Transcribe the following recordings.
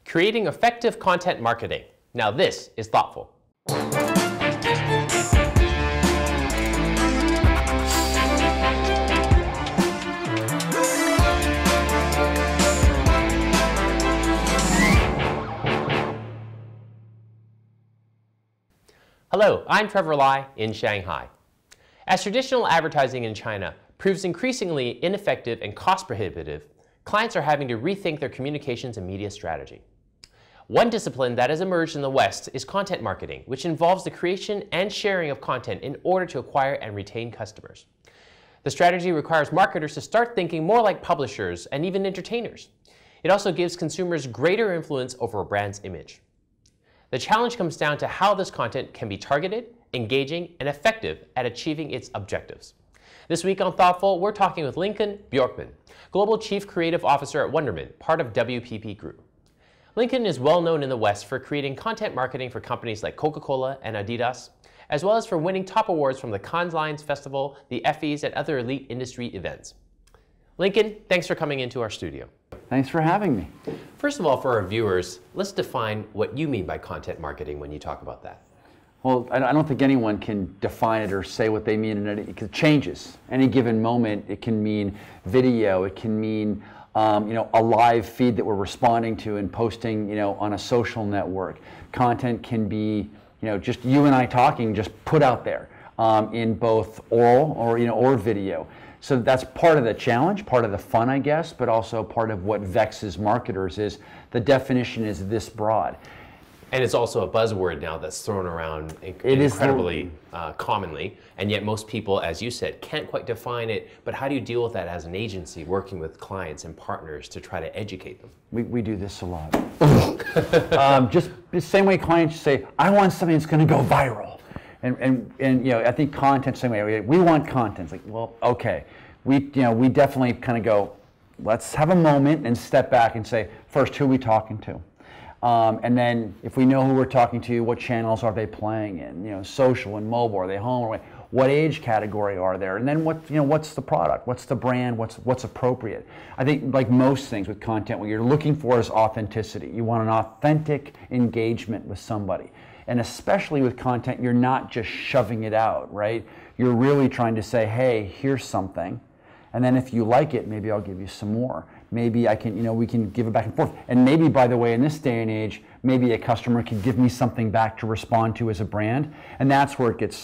Creating effective content marketing. Now this is thoughtful. Hello, I'm Trevor Lai in Shanghai. As traditional advertising in China proves increasingly ineffective and cost prohibitive, clients are having to rethink their communications and media strategy. One discipline that has emerged in the West is content marketing, which involves the creation and sharing of content in order to acquire and retain customers. The strategy requires marketers to start thinking more like publishers and even entertainers. It also gives consumers greater influence over a brand's image. The challenge comes down to how this content can be targeted, engaging, and effective at achieving its objectives. This week on Thoughtful, we're talking with Lincoln Bjorkman, Global Chief Creative Officer at Wunderman, part of WPP Group. Lincoln is well known in the West for creating content marketing for companies like Coca-Cola and Adidas, as well as for winning top awards from the Cannes Lions Festival, the Effies, and other elite industry events. Lincoln, thanks for coming into our studio. Thanks for having me. First of all, for our viewers, let's define what you mean by content marketing when you talk about that. Well, I don't think anyone can define it or say what they mean, and it changes. Any given moment, it can mean video, it can mean a live feed that we're responding to and posting on a social network. Content can be just you and I talking, just put out there in both oral or video. So that's part of the challenge, part of the fun, I guess, but also part of what vexes marketers is the definition is this broad. And it's also a buzzword now that's thrown around incredibly commonly, and yet most people, as you said, can't quite define it. But how do you deal with that as an agency working with clients and partners to try to educate them? We do this a lot. Just the same way clients say, I want something that's going to go viral. And I think content, same way. We want content. It's like, well, okay, we definitely kind of go, let's have a moment and step back and say, first, who are we talking to? And then if we know who we're talking to, what channels are they playing in? Social and mobile, are they home? Or what age category are there? And then what's the product? What's the brand? What's appropriate? I think like most things with content, what you're looking for is authenticity. You want an authentic engagement with somebody. And especially with content, you're not just shoving it out, right? You're really trying to say, hey, here's something. And then if you like it, maybe I'll give you some more. Maybe I can, we can give it back and forth. And maybe, by the way, in this day and age, maybe a customer can give me something back to respond to as a brand. And that's where it gets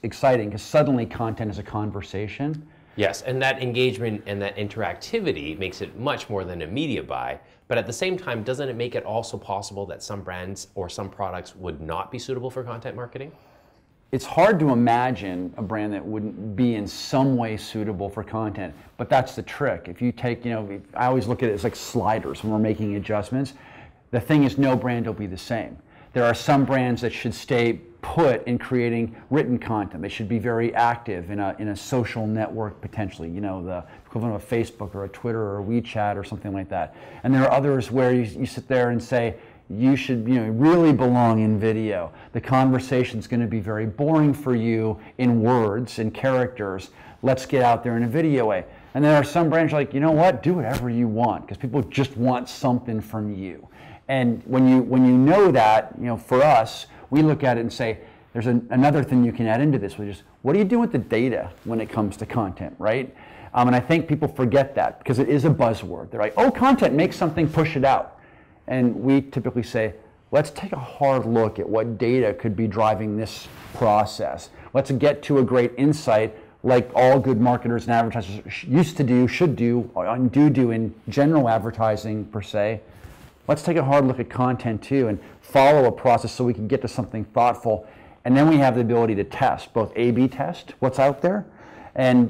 exciting because suddenly content is a conversation. Yes, and that engagement and that interactivity makes it much more than a media buy. But at the same time, doesn't it make it also possible that some brands or some products would not be suitable for content marketing? It's hard to imagine a brand that wouldn't be in some way suitable for content, but that's the trick. If you take, I always look at it as like sliders when we're making adjustments. The thing is, no brand will be the same. There are some brands that should stay put in creating written content. They should be very active in a social network potentially, the equivalent of a Facebook or a Twitter or a Wechat or something like that. And there are others where you sit there and say, you should really belong in video. The conversation's going to be very boring for you in words and characters. Let's get out there in a video way. And there are some brands like, you know what, do whatever you want because people just want something from you. And when you know that, for us, we look at it and say, there's another thing you can add into this, which is, what do you do with the data when it comes to content, right? And I think people forget that because it is a buzzword. They're like, oh, content, make something, push it out. And we typically say, let's take a hard look at what data could be driving this process. Let's get to a great insight like all good marketers and advertisers used to do, should do, and do in general advertising per se. Let's take a hard look at content too and follow a process so we can get to something thoughtful. And then we have the ability to test, both A/B test what's out there and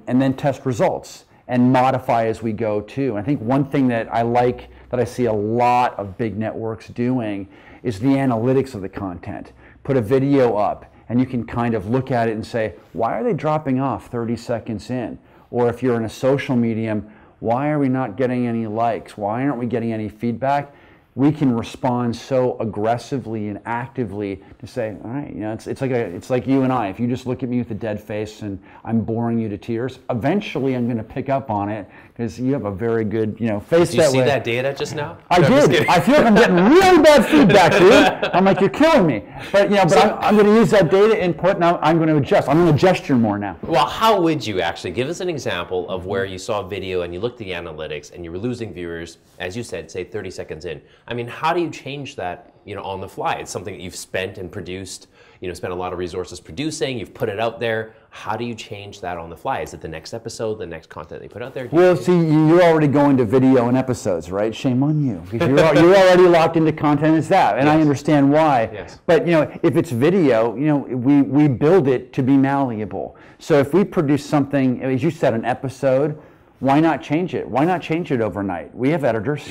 then test results and modify as we go too. And I think one thing that I like that I see a lot of big networks doing is the analytics of the content. Put a video up and you can kind of look at it and say, why are they dropping off 30 seconds in? Or if you're in a social medium, why are we not getting any likes? Why aren't we getting any feedback? we can respond so aggressively and actively to say, all right, it's like you and I. If you just look at me with a dead face and I'm boring you to tears, eventually I'm going to pick up on it because you have a very good, face. Did you see that data just now? I did. I feel like I'm getting really bad feedback, dude. I'm like, you're killing me. But I'm going to use that data input and I'm going to adjust. I'm going to gesture more now. Well, how would you actually give us an example of where you saw a video and you looked at the analytics and you were losing viewers, as you said, say 30 seconds in? I mean, how do you change that, on the fly? It's something that you've spent and produced, spent a lot of resources producing, you've put it out there. How do you change that on the fly? Is it the next episode, the next content they put out there? Well, see, you're already going to video and episodes, right? Shame on you, because you're already locked into content as that, and yes. I understand why. Yes. But if it's video, we build it to be malleable. So if we produce something, as you said, an episode, why not change it? Why not change it overnight? We have editors.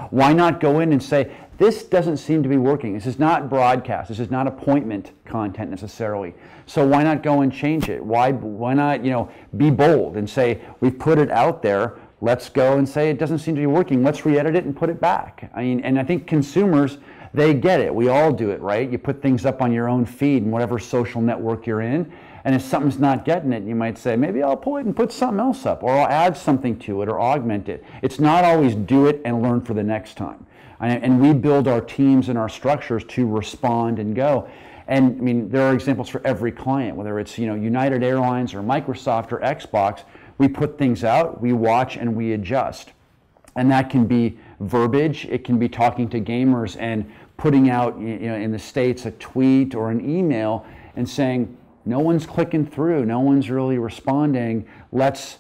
Why not go in and say, this doesn't seem to be working. This is not broadcast. This is not appointment content necessarily. So why not go and change it? Why not be bold and say, we've put it out there. Let's go and say it doesn't seem to be working. Let's re-edit it and put it back. And I think consumers, they get it. We all do it, right? You put things up on your own feed in whatever social network you're in. And if something's not getting it, you might say, maybe I'll pull it and put something else up, or I'll add something to it or augment it. It's not always do it and learn for the next time. And we build our teams and our structures to respond and go. And there are examples for every client, whether it's United Airlines or Microsoft or Xbox. We put things out, we watch, and we adjust. And that can be verbiage. It can be talking to gamers and putting out, in the States, a tweet or an email and saying, no one's clicking through, no one's really responding, let's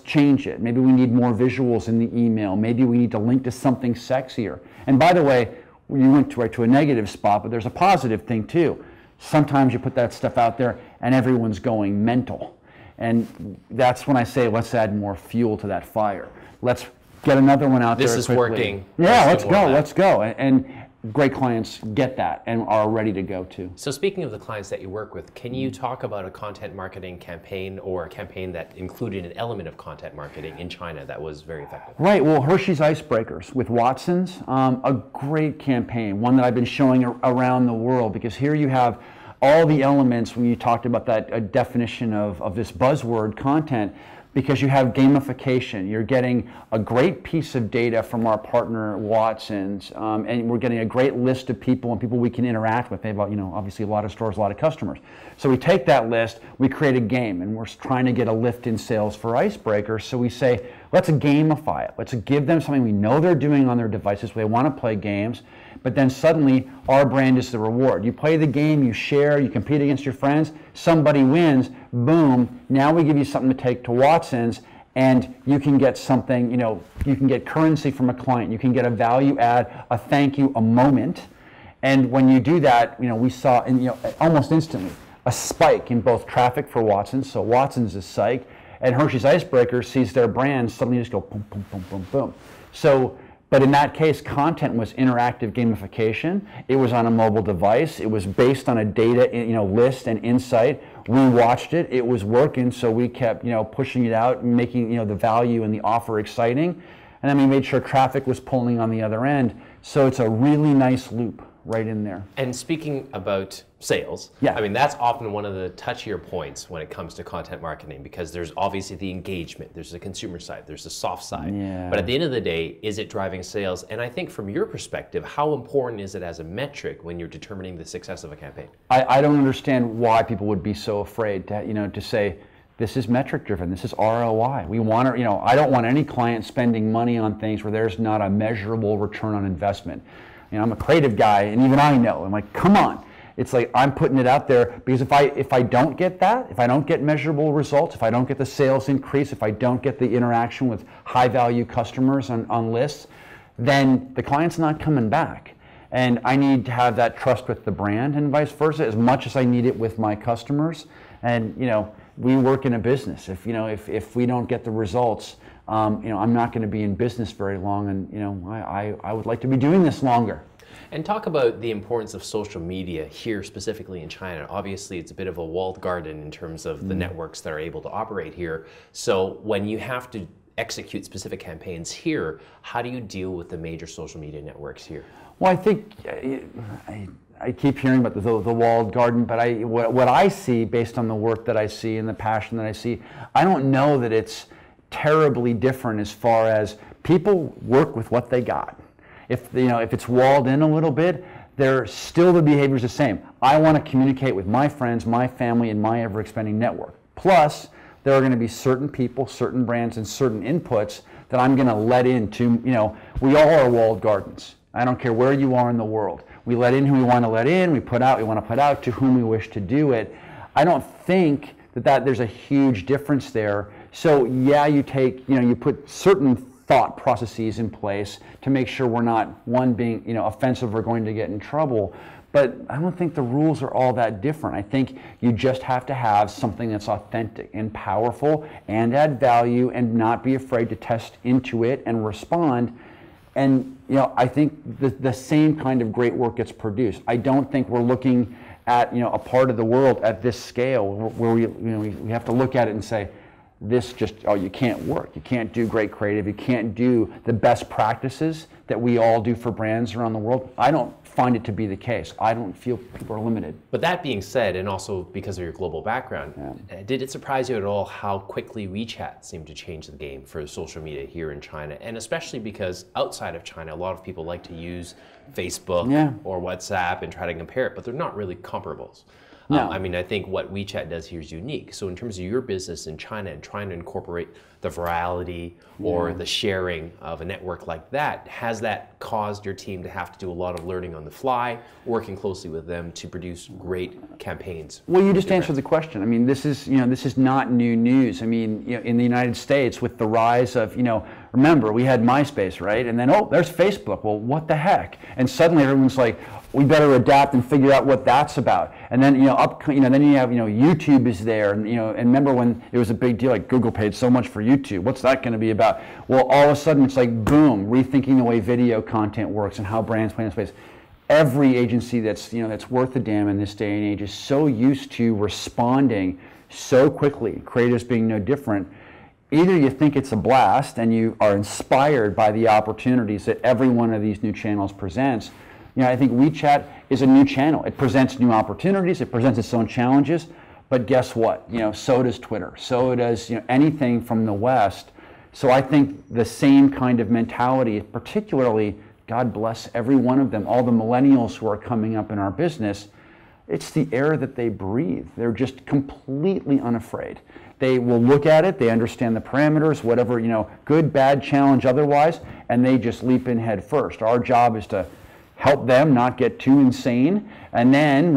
change it. Maybe we need more visuals in the email. Maybe we need to link to something sexier. And by the way, you went right to a negative spot, but there's a positive thing too. Sometimes you put that stuff out there and everyone's going mental. And that's when I say, let's add more fuel to that fire. Let's get another one out there quickly. This is working. Yeah, let's go. And great clients get that and are ready to go too. So speaking of the clients that you work with, can you talk about a content marketing campaign or a campaign that included an element of content marketing in China that was very effective? Right, well, Hershey's Icebreakers with Watson's, a great campaign, one that I've been showing around the world, because here you have all the elements when you talked about that definition of this buzzword content, because you have gamification. You're getting a great piece of data from our partner Watson's, and we're getting a great list of people and people we can interact with. They have, obviously a lot of stores, a lot of customers. So we take that list, we create a game, and we're trying to get a lift in sales for Icebreakers. So we say, let's gamify it. Let's give them something we know they're doing on their devices. They want to play games, but then suddenly our brand is the reward. You play the game, you share, you compete against your friends, somebody wins, boom, now we give you something to take to Watson's, and you can get something, you can get currency from a client, you can get a value add, a thank you, a moment. And when you do that, we saw almost instantly a spike in both traffic for Watson's, so Watson's is psyched, and Hershey's Icebreaker sees their brand suddenly just go boom, boom, boom, boom, boom. So, but in that case, content was interactive gamification. It was on a mobile device. It was based on a data, list and insight. We watched it. It was working, so we kept, pushing it out, and making, the value and the offer exciting. And then we made sure traffic was pulling on the other end. So it's a really nice loop right in there. And speaking about sales, yeah. That's often one of the touchier points when it comes to content marketing, because there's obviously the engagement, there's the consumer side, there's the soft side. Yeah. But at the end of the day, is it driving sales? And I think from your perspective, how important is it as a metric when you're determining the success of a campaign? I don't understand why people would be so afraid to say, this is metric driven, this is ROI. We want to, I don't want any client spending money on things where there's not a measurable return on investment. I'm a creative guy, and even I know. I'm like, come on. It's like I'm putting it out there, because if I don't get that, if I don't get measurable results, if I don't get the sales increase, if I don't get the interaction with high value customers on lists, then the client's not coming back. And I need to have that trust with the brand, and vice versa, as much as I need it with my customers. And we work in a business. If we don't get the results, I'm not going to be in business very long, and I would like to be doing this longer. And talk about the importance of social media here, specifically in China. Obviously, it's a bit of a walled garden in terms of the networks that are able to operate here. So when you have to execute specific campaigns here, how do you deal with the major social media networks here? Well, I think I keep hearing about the walled garden, but what I see based on the work that I see and the passion that I see, I don't know that it's terribly different as far as people work with what they got. If it's walled in a little bit, still the behavior's the same. I want to communicate with my friends, my family, and my ever-expanding network. Plus, there are going to be certain people, certain brands, and certain inputs that I'm going to let into, we all are walled gardens. I don't care where you are in the world. We let in who we want to let in, we want to put out to whom we wish to do it. I don't think that there's a huge difference there. So yeah, you put certain thought processes in place to make sure we're not, one, being offensive or going to get in trouble. But I don't think the rules are all that different. I think you just have to have something that's authentic and powerful and add value and not be afraid to test into it and respond. And I think the same kind of great work gets produced. I don't think we're looking at a part of the world at this scale where we have to look at it and say, this just, you can't work. You can't do great creative. You can't do the best practices that we all do for brands around the world. I don't find it to be the case. I don't feel people are limited. But that being said, and also because of your global background, did it surprise you at all how quickly WeChat seemed to change the game for social media here in China? And especially because outside of China, a lot of people like to use Facebook or WhatsApp and try to compare it, but they're not really comparables. No. I think what WeChat does here is unique. So in terms of your business in China and trying to incorporate the virality or the sharing of a network like that, has that caused your team to have to do a lot of learning on the fly, working closely with them to produce great campaigns? Well, you just answered the question. I mean, this is not new news. I mean, in the United States, with the rise of, remember, we had MySpace, right? And then, there's Facebook. Well, what the heck? And suddenly everyone's like, we better adapt and figure out what that's about. And then, then you have, YouTube is there, and and remember when it was a big deal, like Google paid so much for YouTube. What's that going to be about? Well, all of a sudden it's like boom, rethinking the way video content works and how brands play in space. Every agency that's worth a damn in this day and age is so used to responding so quickly. Creatives being no different. Either you think it's a blast and you are inspired by the opportunities that every one of these new channels presents. I think WeChat is a new channel. It presents new opportunities. It presents its own challenges. But guess what? So does Twitter. So does anything from the West. So I think the same kind of mentality, particularly, God bless every one of them, all the millennials who are coming up in our business, it's the air that they breathe. They're just completely unafraid. They will look at it, they understand the parameters, whatever, good, bad, challenge otherwise, and they just leap in head first. Our job is to help them not get too insane, and then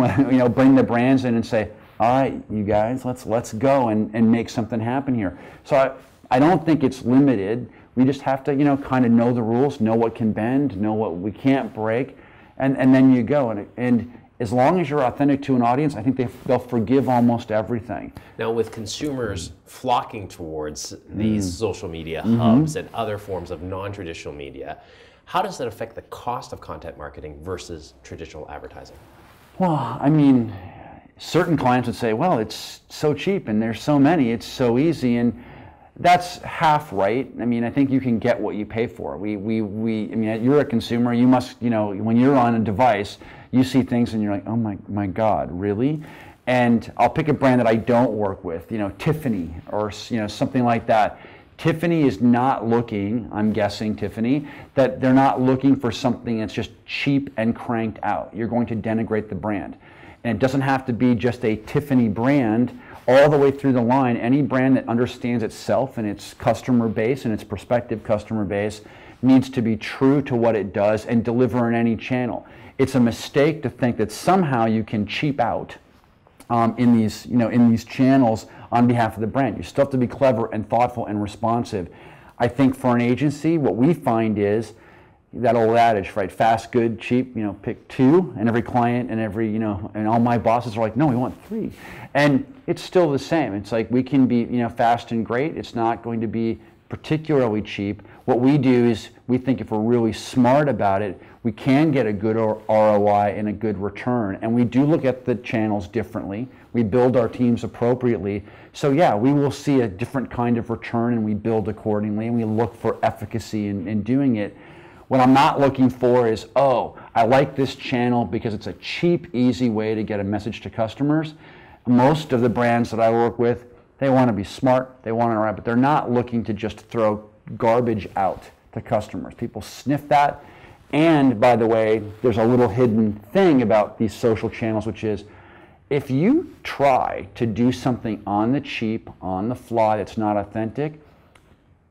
bring the brands in and say, all right, you guys, let's go and make something happen here. So I don't think it's limited. We just have to kind of know the rules, know what can bend, know what we can't break, and then you go. And as long as you're authentic to an audience, I think they'll forgive almost everything. Now, with consumers flocking towards these social media hubs and other forms of non-traditional media, how does that affect the cost of content marketing versus traditional advertising? Well, I mean, certain clients would say, well, it's so cheap and there's so many, it's so easy, and that's half right. I mean, I think you can get what you pay for. I mean, you're a consumer, you must, when you're on a device, you see things and you're like, oh my God, really? And I'll pick a brand that I don't work with, Tiffany or something like that. Tiffany is not looking, I'm guessing Tiffany, that they're not looking for something that's just cheap and cranked out. You're going to denigrate the brand. And it doesn't have to be just a Tiffany brand all the way through the line. Any brand that understands itself and its customer base and its prospective customer base needs to be true to what it does and deliver in any channel. It's a mistake to think that somehow you can cheap out in these channels on behalf of the brand. You still have to be clever and thoughtful and responsive. I think for an agency, what we find is that old adage, right? Fast, good, cheap. Pick two, and every client and and all my bosses are like, no, we want three, and it's still the same. It's like we can be, fast and great. It's not going to be particularly cheap. What we do is we think if we're really smart about it, we can get a good ROI and a good return. And we do look at the channels differently. We build our teams appropriately. So yeah, we will see a different kind of return and we build accordingly and we look for efficacy in doing it. What I'm not looking for is, oh, I like this channel because it's a cheap, easy way to get a message to customers. Most of the brands that I work with, they want to be smart, they want to write, but they're not looking to just throw garbage out to customers. People sniff that. And by the way, there's a little hidden thing about these social channels, which is if you try to do something on the cheap, on the fly, that's not authentic,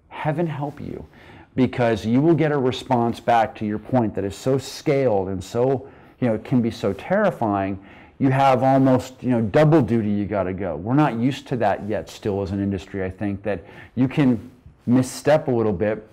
heaven help you, because you will get a response back, to your point, that is so scaled and so, it can be so terrifying. You have almost, double duty you got to go. We're not used to that yet still as an industry. I think that you can misstep a little bit.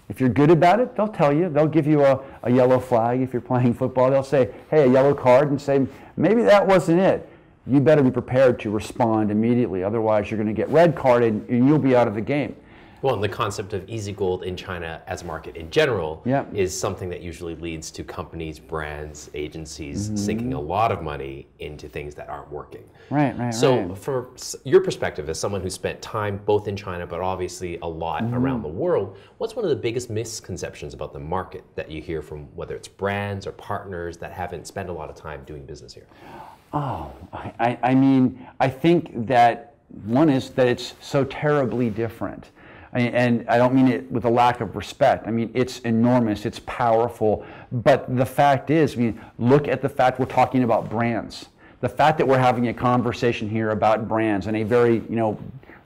If you're good about it, they'll tell you. They'll give you a yellow flag if you're playing football. They'll say, hey, a yellow card, and say, maybe that wasn't it. You better be prepared to respond immediately. Otherwise, you're going to get red carded and you'll be out of the game. Well, and the concept of easy gold in China as a market in general is something that usually leads to companies, brands, agencies sinking a lot of money into things that aren't working. Right. So from your perspective as someone who spent time both in China but obviously a lot around the world, what's one of the biggest misconceptions about the market that you hear from whether it's brands or partners that haven't spent a lot of time doing business here? Oh, I mean, I think that one is that it's so terribly different. And I don't mean it with a lack of respect. I mean, it's enormous, it's powerful. But the fact is, look at the fact we're talking about brands. The fact that we're having a conversation here about brands and a very,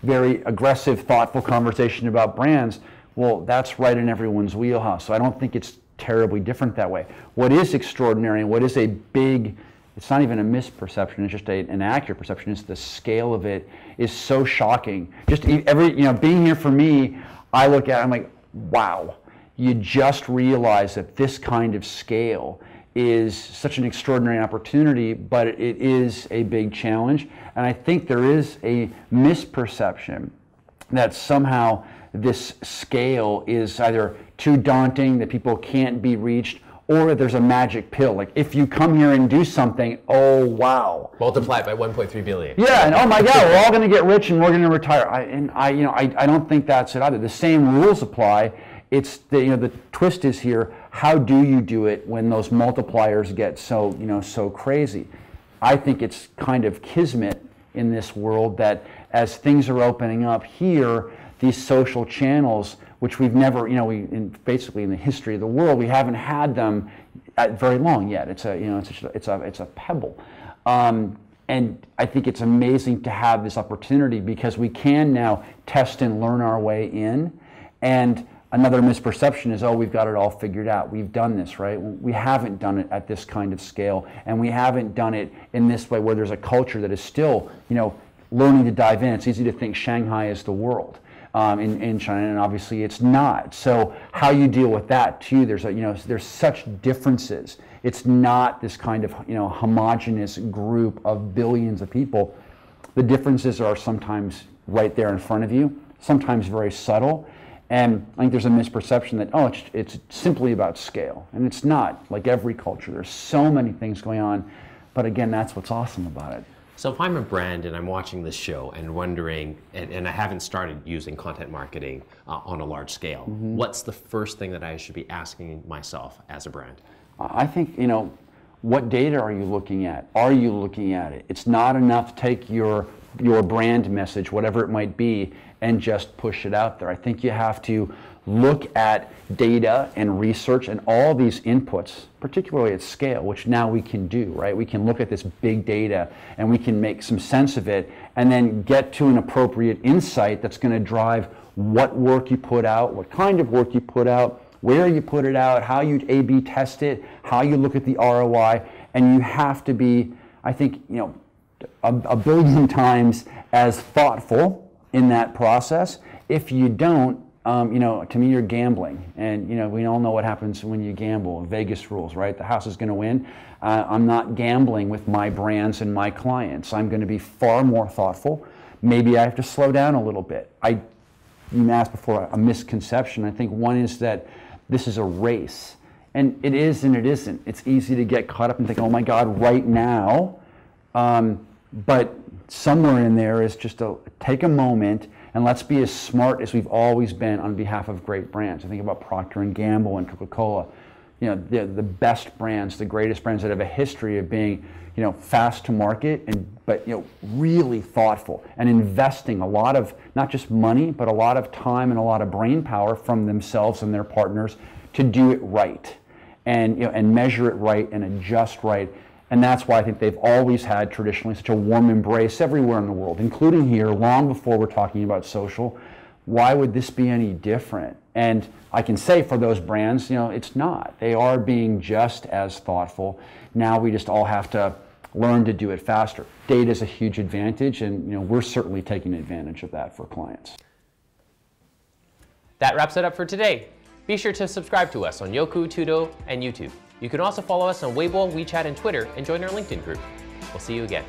very aggressive, thoughtful conversation about brands, well, that's right in everyone's wheelhouse. So I don't think it's terribly different that way. What is extraordinary and what is a big, it's not even a misperception, it's just an accurate perception, is the scale of it is so shocking. Just being here for me, I look at it, I'm like, wow, you just realize that this kind of scale is such an extraordinary opportunity, but it is a big challenge. And I think there is a misperception that somehow this scale is either too daunting, that people can't be reached, or there's a magic pill. Like if you come here and do something, oh wow. Multiply it by 1.3 billion. Yeah, and oh my God, we're all going to get rich and we're going to retire. I don't think that's it either. The same rules apply. It's the twist is here. How do you do it when those multipliers get so crazy? I think it's kind of kismet in this world that as things are opening up here, these social channels, which we've never, basically in the history of the world, we haven't had them very long yet. It's a pebble, and I think it's amazing to have this opportunity because we can now test and learn our way in. And another misperception is, oh, we've got it all figured out. We've done this, right? We haven't done it at this kind of scale, and we haven't done it in this way where there's a culture that is still, learning to dive in. It's easy to think Shanghai is the world. In China, and obviously it's not. So how you deal with that too? There's such differences. It's not this kind of homogenous group of billions of people. The differences are sometimes right there in front of you, sometimes very subtle, and I think there's a misperception that it's simply about scale, and it's not. Like every culture, there's so many things going on, but again, that's what's awesome about it. So if I'm a brand and I'm watching this show and wondering, and I haven't started using content marketing on a large scale, what's the first thing that I should be asking myself as a brand? I think, what data are you looking at? Are you looking at it? It's not enough to take your brand message, whatever it might be, and just push it out there. I think you have to look at data and research and all these inputs, particularly at scale, which now we can do, right? We can look at this big data and we can make some sense of it and then get to an appropriate insight that's going to drive what work you put out, what kind of work you put out, where you put it out, how you A/B test it, how you look at the ROI, and you have to be, I think, a billion times as thoughtful in that process. If you don't, to me, you're gambling, and we all know what happens when you gamble. Vegas rules, right? The house is going to win. I'm not gambling with my brands and my clients. I'm going to be far more thoughtful. Maybe I have to slow down a little bit. You asked before a misconception. I think one is that this is a race. And it is and it isn't. It's easy to get caught up and think, oh my God, right now. But somewhere in there is just take a moment and let's be as smart as we've always been on behalf of great brands. I think about Procter & Gamble and Coca-Cola. You know, the best brands, the greatest brands that have a history of being, you know, fast to market, but you know, really thoughtful and investing a lot of not just money, but a lot of time and a lot of brain power from themselves and their partners to do it right, and you know, and measure it right and adjust right. And that's why I think they've always had traditionally such a warm embrace everywhere in the world, including here, long before we're talking about social. Why would this be any different? And I can say for those brands, you know, it's not. They are being just as thoughtful. Now we just all have to learn to do it faster. Data is a huge advantage, and you know, we're certainly taking advantage of that for clients. That wraps it up for today. Be sure to subscribe to us on Youku, Tudo, and YouTube. You can also follow us on Weibo, Wechat, and Twitter, and join our LinkedIn group. We'll see you again.